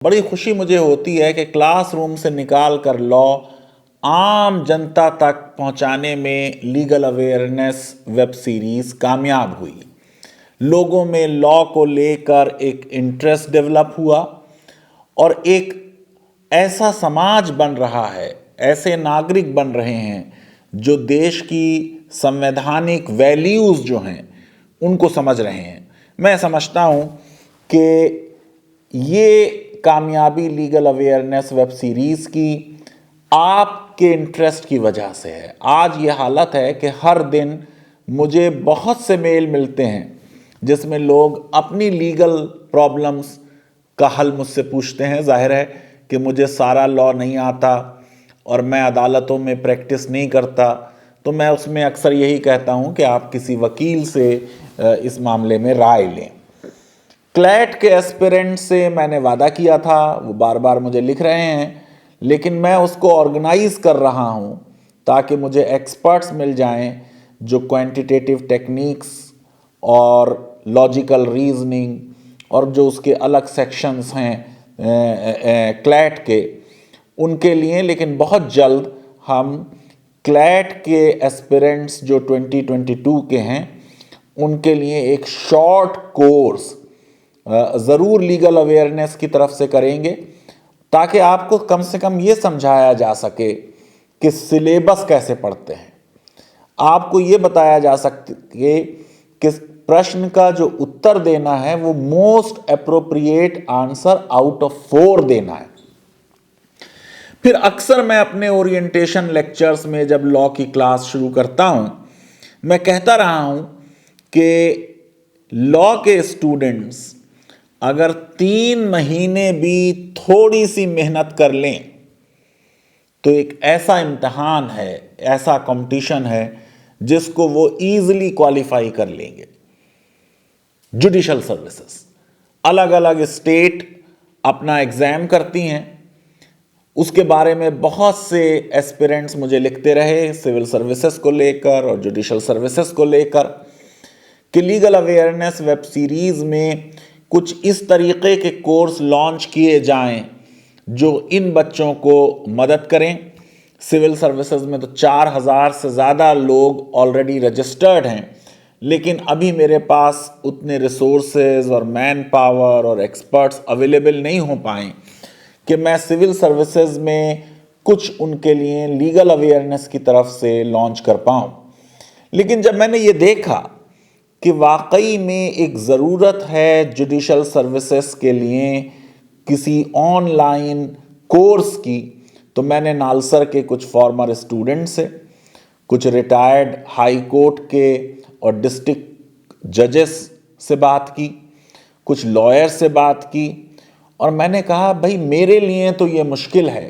बड़ी खुशी मुझे होती है कि क्लासरूम से निकाल कर लॉ आम जनता तक पहुंचाने में लीगल अवेयरनेस वेब सीरीज कामयाब हुई। लोगों में लॉ को लेकर एक इंटरेस्ट डेवलप हुआ और एक ऐसा समाज बन रहा है, ऐसे नागरिक बन रहे हैं जो देश की संवैधानिक वैल्यूज़ जो हैं उनको समझ रहे हैं। मैं समझता हूँ कि ये कामयाबी लीगल अवेयरनेस वेब सीरीज़ की आपके इंटरेस्ट की वजह से है। आज ये हालत है कि हर दिन मुझे बहुत से मेल मिलते हैं जिसमें लोग अपनी लीगल प्रॉब्लम्स का हल मुझसे पूछते हैं। जाहिर है कि मुझे सारा लॉ नहीं आता और मैं अदालतों में प्रैक्टिस नहीं करता, तो मैं उसमें अक्सर यही कहता हूँ कि आप किसी वकील से इस मामले में राय लें। क्लैट के एस्पिरेंट से मैंने वादा किया था, वो बार बार मुझे लिख रहे हैं, लेकिन मैं उसको ऑर्गेनाइज कर रहा हूँ ताकि मुझे एक्सपर्ट्स मिल जाएं जो क्वांटिटेटिव टेक्निक्स और लॉजिकल रीजनिंग और जो उसके अलग सेक्शंस हैं क्लैट के, उनके लिए। लेकिन बहुत जल्द हम क्लैट के एस्पिरेंट्स जो 2022 के हैं उनके लिए एक शॉर्ट कोर्स ज़रूर लीगल अवेयरनेस की तरफ से करेंगे ताकि आपको कम से कम ये समझाया जा सके कि सिलेबस कैसे पढ़ते हैं। आपको ये बताया जा सके कि प्रश्न का जो उत्तर देना है वो most appropriate answer out of 4 देना है। फिर अक्सर मैं अपने ओरिएंटेशन लेक्चर्स में जब लॉ की क्लास शुरू करता हूं, मैं कहता रहा हूं कि लॉ के स्टूडेंट्स अगर 3 महीने भी थोड़ी सी मेहनत कर लें तो एक ऐसा इम्तहान है, ऐसा कंपटीशन है जिसको वो इजीली क्वालिफाई कर लेंगे। जुडिशल सर्विसेज अलग अलग स्टेट अपना एग्जाम करती हैं, उसके बारे में बहुत से एस्पिरेंट्स मुझे लिखते रहे सिविल सर्विसेज को लेकर और जुडिशल सर्विसेज को लेकर कि लीगल अवेयरनेस वेब सीरीज में कुछ इस तरीके के कोर्स लॉन्च किए जाएं जो इन बच्चों को मदद करें। सिविल सर्विसेज में तो 4000 से ज़्यादा लोग ऑलरेडी रजिस्टर्ड हैं, लेकिन अभी मेरे पास उतने रिसोर्सेज और मैन पावर और एक्सपर्ट्स अवेलेबल नहीं हो पाए कि मैं सिविल सर्विसेज में कुछ उनके लिए लीगल अवेयरनेस की तरफ से लॉन्च कर पाऊँ। लेकिन जब मैंने ये देखा कि वाकई में एक ज़रूरत है जुडिशल सर्विसेज के लिए किसी ऑनलाइन कोर्स की, तो मैंने नालसर के कुछ फॉर्मर स्टूडेंट से, कुछ रिटायर्ड हाई कोर्ट के और डिस्ट्रिक्ट जजेस से बात की, कुछ लॉयर से बात की और मैंने कहा भाई मेरे लिए तो ये मुश्किल है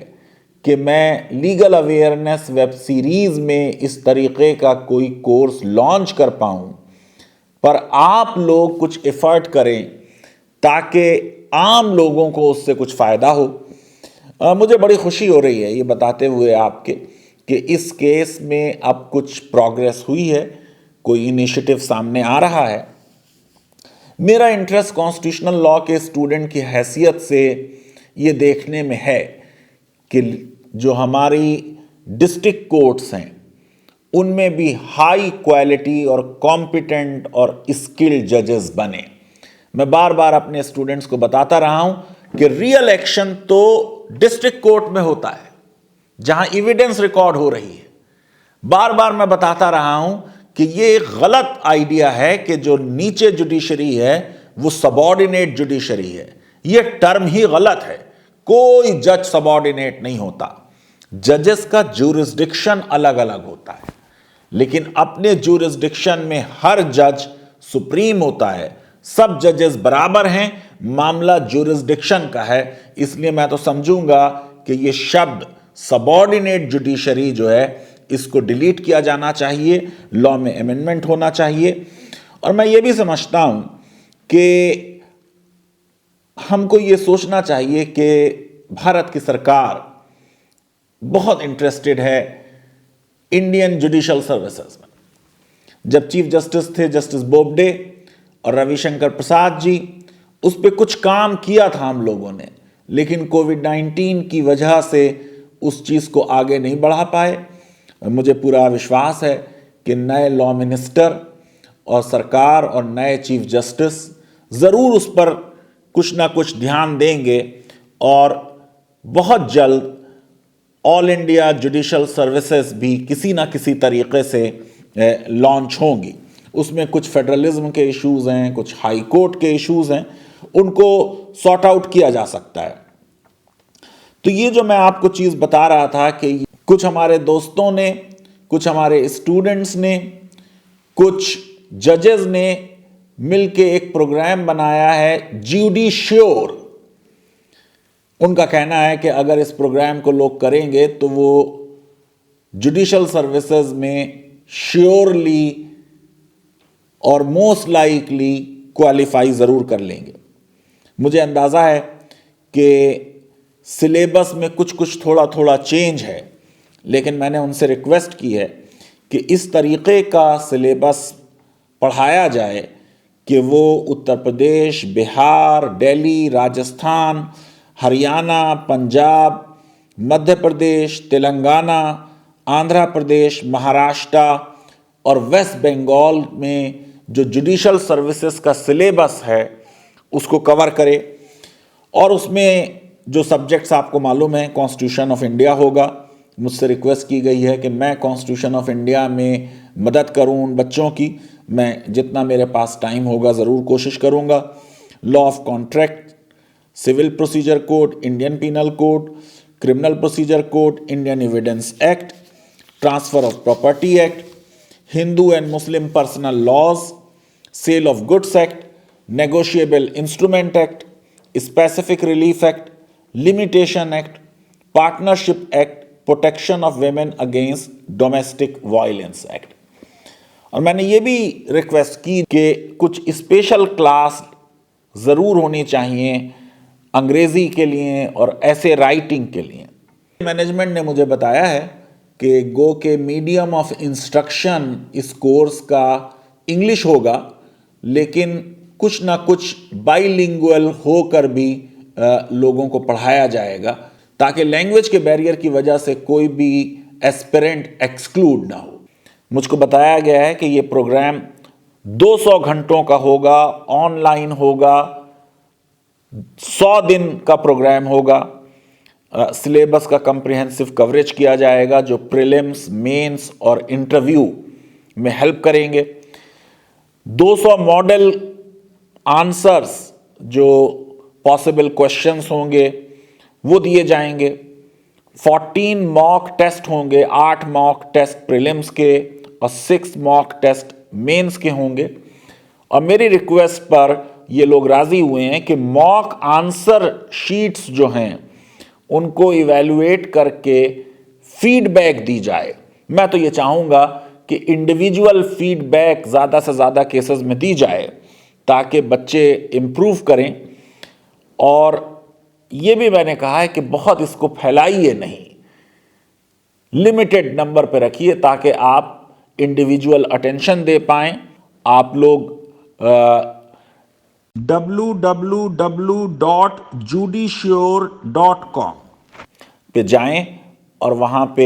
कि मैं लीगल अवेयरनेस वेब सीरीज़ में इस तरीक़े का कोई कोर्स लॉन्च कर पाऊँ, पर आप लोग कुछ एफर्ट करें ताकि आम लोगों को उससे कुछ फ़ायदा हो। मुझे बड़ी खुशी हो रही है ये बताते हुए आपके कि इस केस में अब कुछ प्रोग्रेस हुई है, कोई इनिशिएटिव सामने आ रहा है। मेरा इंटरेस्ट कॉन्स्टिट्यूशनल लॉ के स्टूडेंट की हैसियत से ये देखने में है कि जो हमारी डिस्ट्रिक्ट कोर्ट्स हैं उनमें भी हाई क्वालिटी और कॉम्पिटेंट और स्किल्ड जजेस बने। मैं बार बार अपने स्टूडेंट्स को बताता रहा हूं कि रियल एक्शन तो डिस्ट्रिक्ट कोर्ट में होता है जहां एविडेंस रिकॉर्ड हो रही है। बार बार मैं बताता रहा हूं कि ये गलत आइडिया है कि जो नीचे जुडिशरी है वो सबॉर्डिनेट जुडिशरी है। ये टर्म ही गलत है। कोई जज सबॉर्डिनेट नहीं होता। जजेस का ज्यूरिसडिक्शन अलग अलग होता है, लेकिन अपने ज्यूरिसडिक्शन में हर जज सुप्रीम होता है। सब जजेस बराबर हैं, मामला ज्यूरिसडिक्शन का है। इसलिए मैं तो समझूंगा कि ये शब्द सबॉर्डिनेट जुडिशरी जो है इसको डिलीट किया जाना चाहिए, लॉ में अमेंडमेंट होना चाहिए। और मैं ये भी समझता हूं कि हमको ये सोचना चाहिए कि भारत की सरकार बहुत इंटरेस्टेड है इंडियन जुडिशल सर्विसेज में। जब चीफ जस्टिस थे जस्टिस बोबडे और रविशंकर प्रसाद जी, उस पर कुछ काम किया था हम लोगों ने, लेकिन कोविड-19 की वजह से उस चीज़ को आगे नहीं बढ़ा पाए। मुझे पूरा विश्वास है कि नए लॉ मिनिस्टर और सरकार और नए चीफ जस्टिस ज़रूर उस पर कुछ ना कुछ ध्यान देंगे और बहुत जल्द ऑल इंडिया जुडिशल सर्विसेज भी किसी ना किसी तरीके से लॉन्च होंगी। उसमें कुछ फेडरलिज्म के इश्यूज़ हैं, कुछ हाई कोर्ट के इश्यूज़ हैं, उनको सॉर्ट आउट किया जा सकता है। तो ये जो मैं आपको चीज़ बता रहा था कि कुछ हमारे दोस्तों ने, कुछ हमारे स्टूडेंट्स ने, कुछ जजेस ने मिलके एक प्रोग्राम बनाया है ज्यूडिश्योर। उनका कहना है कि अगर इस प्रोग्राम को लोग करेंगे तो वो जुडिशल सर्विसेज में श्योरली और मोस्ट लाइकली क्वालिफाई ज़रूर कर लेंगे। मुझे अंदाज़ा है कि सिलेबस में कुछ कुछ थोड़ा थोड़ा चेंज है, लेकिन मैंने उनसे रिक्वेस्ट की है कि इस तरीक़े का सिलेबस पढ़ाया जाए कि वो उत्तर प्रदेश, बिहार, दिल्ली, राजस्थान, हरियाणा, पंजाब, मध्य प्रदेश, तेलंगाना, आंध्र प्रदेश, महाराष्ट्र और वेस्ट बंगाल में जो जुडिशल सर्विसेज का सिलेबस है उसको कवर करे। और उसमें जो सब्जेक्ट्स आपको मालूम है, कॉन्स्टिट्यूशन ऑफ इंडिया होगा। मुझसे रिक्वेस्ट की गई है कि मैं कॉन्स्टिट्यूशन ऑफ इंडिया में मदद करूं उन बच्चों की। मैं जितना मेरे पास टाइम होगा ज़रूर कोशिश करूंगा। Law of contract, civil procedure code, Indian penal code, criminal procedure code, Indian evidence act, transfer of property act, Hindu and Muslim personal laws, sale of goods act, negotiable instrument act, specific relief act, limitation act, partnership act, protection of women against domestic violence act. और मैंने ये भी request की कि कुछ special class ज़रूर होनी चाहिए अंग्रेज़ी के लिए और ऐसे राइटिंग के लिए। मैनेजमेंट ने मुझे बताया है कि गो के मीडियम ऑफ इंस्ट्रक्शन इस कोर्स का इंग्लिश होगा, लेकिन कुछ ना कुछ बाइलिंगुअल होकर भी लोगों को पढ़ाया जाएगा ताकि लैंग्वेज के बैरियर की वजह से कोई भी एस्पिरेंट एक्सक्लूड ना हो। मुझको बताया गया है कि ये प्रोग्राम 200 घंटों का होगा, ऑनलाइन होगा, 100 दिन का प्रोग्राम होगा। सिलेबस का कम्प्रिहेंसिव कवरेज किया जाएगा जो प्रीलिम्स, मेंस और इंटरव्यू में हेल्प करेंगे। 200 मॉडल आंसर्स जो पॉसिबल क्वेश्चंस होंगे वो दिए जाएंगे। 14 मॉक टेस्ट होंगे, 8 मॉक टेस्ट प्रीलिम्स के और 6 मॉक टेस्ट मेंस के होंगे। और मेरी रिक्वेस्ट पर ये लोग राज़ी हुए हैं कि मॉक आंसर शीट्स जो हैं उनको इवैल्यूएट करके फीडबैक दी जाए। मैं तो ये चाहूँगा कि इंडिविजुअल फीडबैक ज़्यादा से ज़्यादा केसेस में दी जाए ताकि बच्चे इम्प्रूव करें। और ये भी मैंने कहा है कि बहुत इसको फैलाइए नहीं, लिमिटेड नंबर पे रखिए ताकि आप इंडिविजुअल अटेंशन दे पाएं। आप लोग www.judiciore.com पे जाएं और वहाँ पे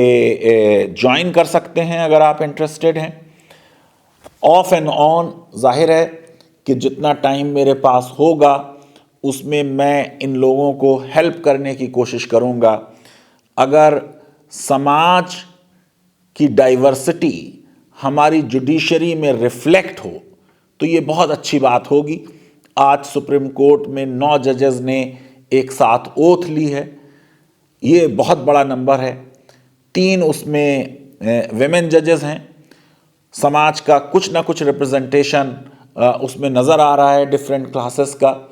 ज्वाइन कर सकते हैं अगर आप इंटरेस्टेड हैं। ऑफ एंड ऑन जाहिर है कि जितना टाइम मेरे पास होगा उसमें मैं इन लोगों को हेल्प करने की कोशिश करूँगा। अगर समाज की डाइवर्सिटी हमारी जुडिशरी में रिफ्लेक्ट हो तो ये बहुत अच्छी बात होगी। आज सुप्रीम कोर्ट में 9 जजेस ने एक साथ ओथ ली है, ये बहुत बड़ा नंबर है। 3 उसमें विमेन जजेस हैं। समाज का कुछ ना कुछ रिप्रेजेंटेशन उसमें नज़र आ रहा है डिफरेंट क्लासेस का।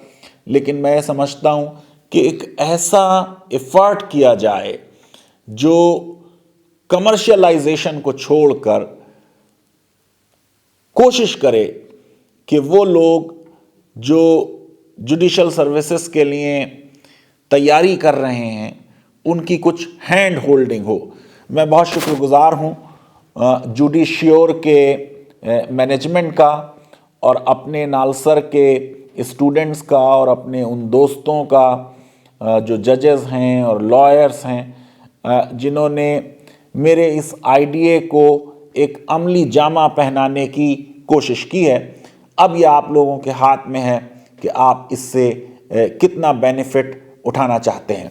लेकिन मैं समझता हूँ कि एक ऐसा एफर्ट किया जाए जो कमर्शियलाइजेशन को छोड़कर कोशिश करे कि वो लोग जो जुडिशल सर्विसेज के लिए तैयारी कर रहे हैं उनकी कुछ हैंड होल्डिंग हो। मैं बहुत शुक्रगुजार हूँ जुडिश्योर के मैनेजमेंट का और अपने नालसर के स्टूडेंट्स का और अपने उन दोस्तों का जो जजेस हैं और लॉयर्स हैं जिन्होंने मेरे इस आइडिया को एक अमली जामा पहनाने की कोशिश की है। अब यह आप लोगों के हाथ में है कि आप इससे कितना बेनिफिट उठाना चाहते हैं।